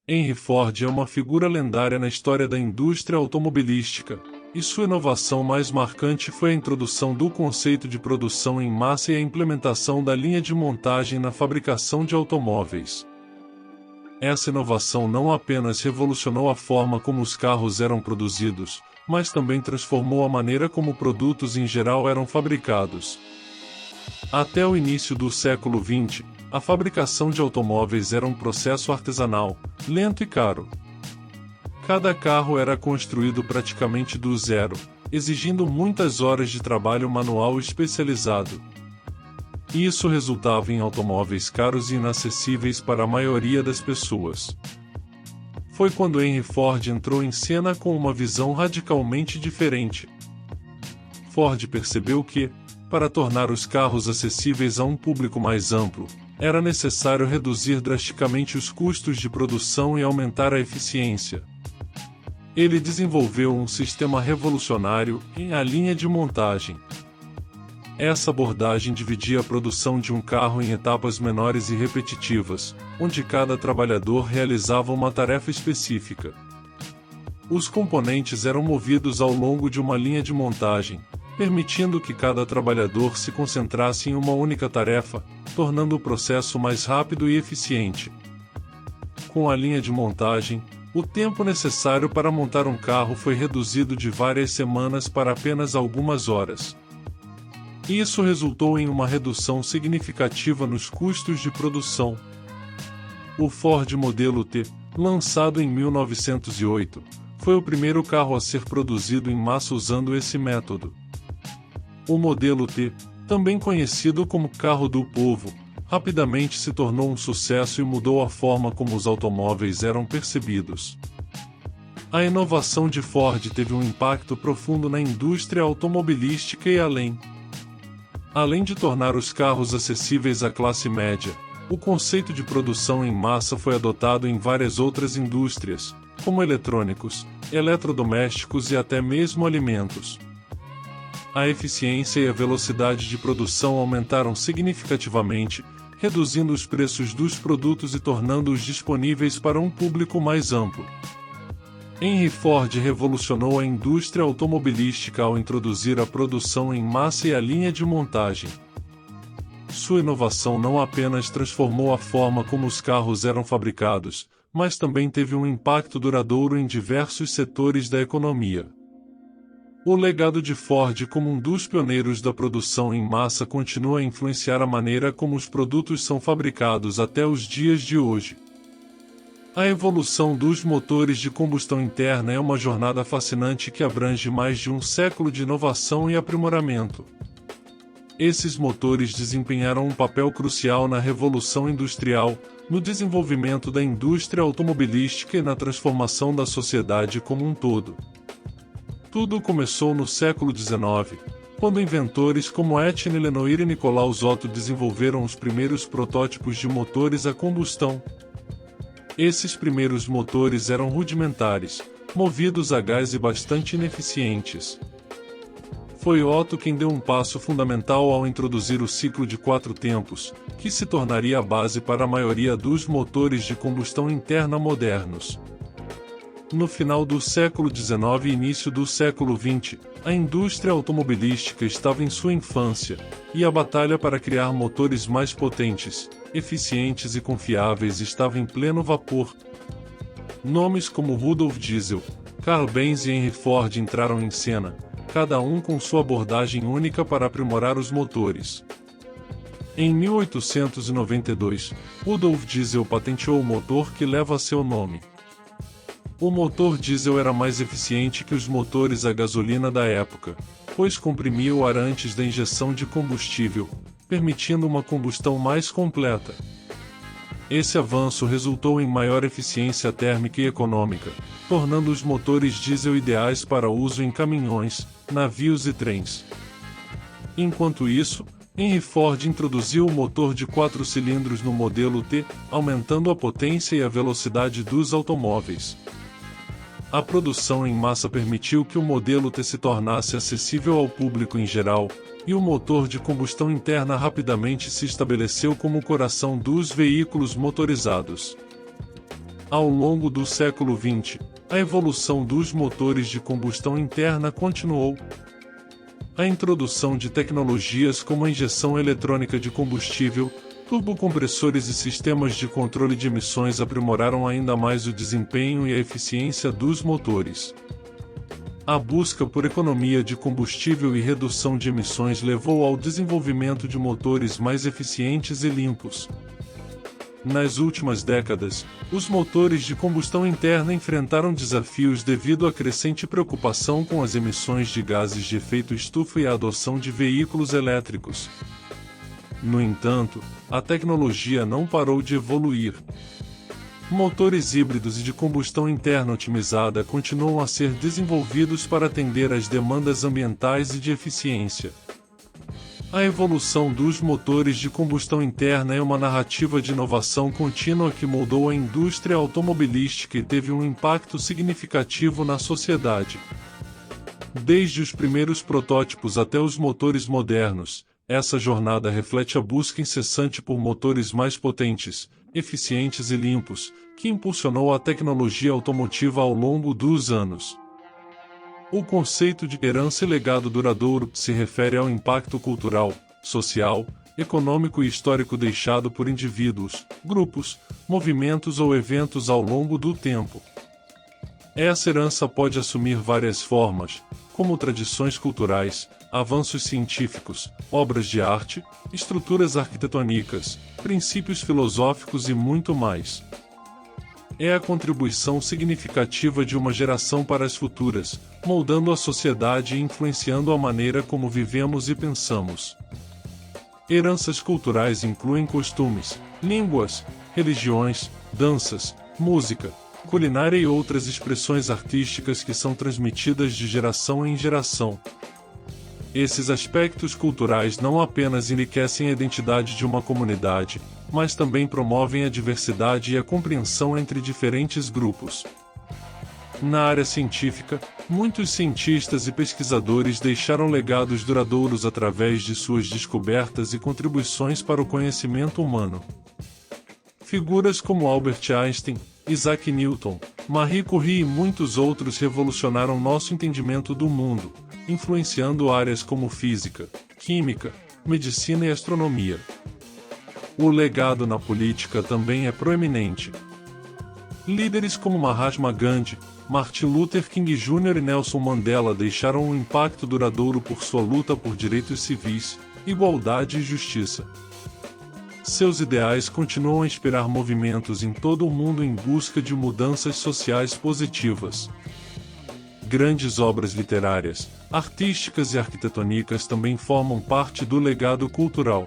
Henry Ford é uma figura lendária na história da indústria automobilística, e sua inovação mais marcante foi a introdução do conceito de produção em massa e a implementação da linha de montagem na fabricação de automóveis. Essa inovação não apenas revolucionou a forma como os carros eram produzidos, mas também transformou a maneira como produtos em geral eram fabricados. Até o início do século XX, a fabricação de automóveis era um processo artesanal, lento e caro. Cada carro era construído praticamente do zero, exigindo muitas horas de trabalho manual especializado. Isso resultava em automóveis caros e inacessíveis para a maioria das pessoas. Foi quando Henry Ford entrou em cena com uma visão radicalmente diferente. Ford percebeu que, para tornar os carros acessíveis a um público mais amplo, era necessário reduzir drasticamente os custos de produção e aumentar a eficiência. Ele desenvolveu um sistema revolucionário em a linha de montagem. Essa abordagem dividia a produção de um carro em etapas menores e repetitivas, onde cada trabalhador realizava uma tarefa específica. Os componentes eram movidos ao longo de uma linha de montagem, permitindo que cada trabalhador se concentrasse em uma única tarefa, tornando o processo mais rápido e eficiente. Com a linha de montagem, o tempo necessário para montar um carro foi reduzido de várias semanas para apenas algumas horas. Isso resultou em uma redução significativa nos custos de produção. O Ford Modelo T, lançado em 1908, foi o primeiro carro a ser produzido em massa usando esse método. O Modelo T, também conhecido como carro do povo, rapidamente se tornou um sucesso e mudou a forma como os automóveis eram percebidos. A inovação de Ford teve um impacto profundo na indústria automobilística e além. Além de tornar os carros acessíveis à classe média, o conceito de produção em massa foi adotado em várias outras indústrias, como eletrônicos, eletrodomésticos e até mesmo alimentos. A eficiência e a velocidade de produção aumentaram significativamente, reduzindo os preços dos produtos e tornando-os disponíveis para um público mais amplo. Henry Ford revolucionou a indústria automobilística ao introduzir a produção em massa e a linha de montagem. Sua inovação não apenas transformou a forma como os carros eram fabricados, mas também teve um impacto duradouro em diversos setores da economia. O legado de Ford como um dos pioneiros da produção em massa continua a influenciar a maneira como os produtos são fabricados até os dias de hoje. A evolução dos motores de combustão interna é uma jornada fascinante que abrange mais de um século de inovação e aprimoramento. Esses motores desempenharam um papel crucial na Revolução Industrial, no desenvolvimento da indústria automobilística e na transformação da sociedade como um todo. Tudo começou no século XIX, quando inventores como Etienne Lenoir e Nicolaus Otto desenvolveram os primeiros protótipos de motores a combustão. Esses primeiros motores eram rudimentares, movidos a gás e bastante ineficientes. Foi Otto quem deu um passo fundamental ao introduzir o ciclo de 4 tempos, que se tornaria a base para a maioria dos motores de combustão interna modernos. No final do século XIX e início do século XX, a indústria automobilística estava em sua infância, e a batalha para criar motores mais potentes, eficientes e confiáveis estava em pleno vapor. Nomes como Rudolf Diesel, Carl Benz e Henry Ford entraram em cena, cada um com sua abordagem única para aprimorar os motores. Em 1892, Rudolf Diesel patenteou o motor que leva seu nome. O motor diesel era mais eficiente que os motores a gasolina da época, pois comprimia o ar antes da injeção de combustível, permitindo uma combustão mais completa. Esse avanço resultou em maior eficiência térmica e econômica, tornando os motores diesel ideais para uso em caminhões, navios e trens. Enquanto isso, Henry Ford introduziu o motor de 4 cilindros no modelo T, aumentando a potência e a velocidade dos automóveis. A produção em massa permitiu que o modelo T se tornasse acessível ao público em geral, e o motor de combustão interna rapidamente se estabeleceu como o coração dos veículos motorizados. Ao longo do século XX, a evolução dos motores de combustão interna continuou. A introdução de tecnologias como a injeção eletrônica de combustível, turbocompressores e sistemas de controle de emissões aprimoraram ainda mais o desempenho e a eficiência dos motores. A busca por economia de combustível e redução de emissões levou ao desenvolvimento de motores mais eficientes e limpos. Nas últimas décadas, os motores de combustão interna enfrentaram desafios devido à crescente preocupação com as emissões de gases de efeito estufa e a adoção de veículos elétricos. No entanto, a tecnologia não parou de evoluir. Motores híbridos e de combustão interna otimizada continuam a ser desenvolvidos para atender às demandas ambientais e de eficiência. A evolução dos motores de combustão interna é uma narrativa de inovação contínua que moldou a indústria automobilística e teve um impacto significativo na sociedade. Desde os primeiros protótipos até os motores modernos, essa jornada reflete a busca incessante por motores mais potentes, eficientes e limpos, que impulsionou a tecnologia automotiva ao longo dos anos. O conceito de herança e legado duradouro se refere ao impacto cultural, social, econômico e histórico deixado por indivíduos, grupos, movimentos ou eventos ao longo do tempo. Essa herança pode assumir várias formas, como tradições culturais, avanços científicos, obras de arte, estruturas arquitetônicas, princípios filosóficos e muito mais. É a contribuição significativa de uma geração para as futuras, moldando a sociedade e influenciando a maneira como vivemos e pensamos. Heranças culturais incluem costumes, línguas, religiões, danças, música, culinária e outras expressões artísticas que são transmitidas de geração em geração. Esses aspectos culturais não apenas enriquecem a identidade de uma comunidade, mas também promovem a diversidade e a compreensão entre diferentes grupos. Na área científica, muitos cientistas e pesquisadores deixaram legados duradouros através de suas descobertas e contribuições para o conhecimento humano. Figuras como Albert Einstein, Isaac Newton, Marie Curie e muitos outros revolucionaram nosso entendimento do mundo, influenciando áreas como física, química, medicina e astronomia. O legado na política também é proeminente. Líderes como Mahatma Gandhi, Martin Luther King Jr. e Nelson Mandela deixaram um impacto duradouro por sua luta por direitos civis, igualdade e justiça. Seus ideais continuam a inspirar movimentos em todo o mundo em busca de mudanças sociais positivas. Grandes obras literárias, artísticas e arquitetônicas também formam parte do legado cultural.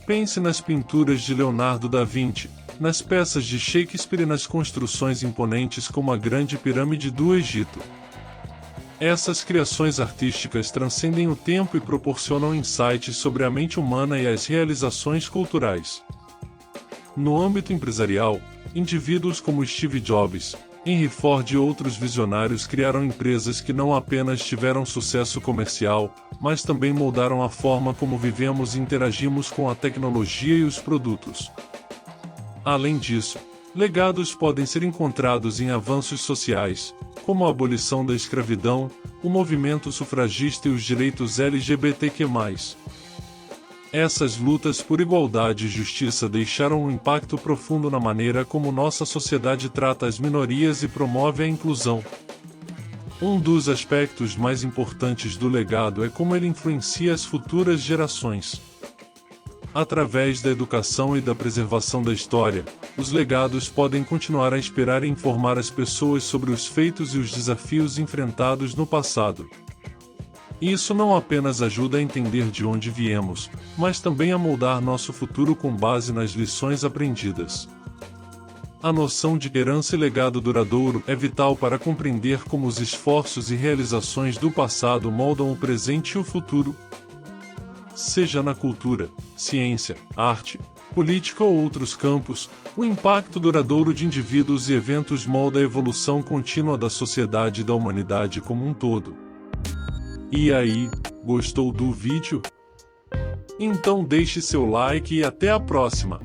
Pense nas pinturas de Leonardo da Vinci, nas peças de Shakespeare e nas construções imponentes como a Grande Pirâmide do Egito. Essas criações artísticas transcendem o tempo e proporcionam insights sobre a mente humana e as realizações culturais. No âmbito empresarial, indivíduos como Steve Jobs, Henry Ford e outros visionários criaram empresas que não apenas tiveram sucesso comercial, mas também moldaram a forma como vivemos e interagimos com a tecnologia e os produtos. Além disso, legados podem ser encontrados em avanços sociais, como a abolição da escravidão, o movimento sufragista e os direitos LGBTQ+. Essas lutas por igualdade e justiça deixaram um impacto profundo na maneira como nossa sociedade trata as minorias e promove a inclusão. Um dos aspectos mais importantes do legado é como ele influencia as futuras gerações. Através da educação e da preservação da história, os legados podem continuar a inspirar e informar as pessoas sobre os feitos e os desafios enfrentados no passado. Isso não apenas ajuda a entender de onde viemos, mas também a moldar nosso futuro com base nas lições aprendidas. A noção de herança e legado duradouro é vital para compreender como os esforços e realizações do passado moldam o presente e o futuro. Seja na cultura, ciência, arte, política ou outros campos, o impacto duradouro de indivíduos e eventos molda a evolução contínua da sociedade e da humanidade como um todo. E aí, gostou do vídeo? Então deixe seu like e até a próxima!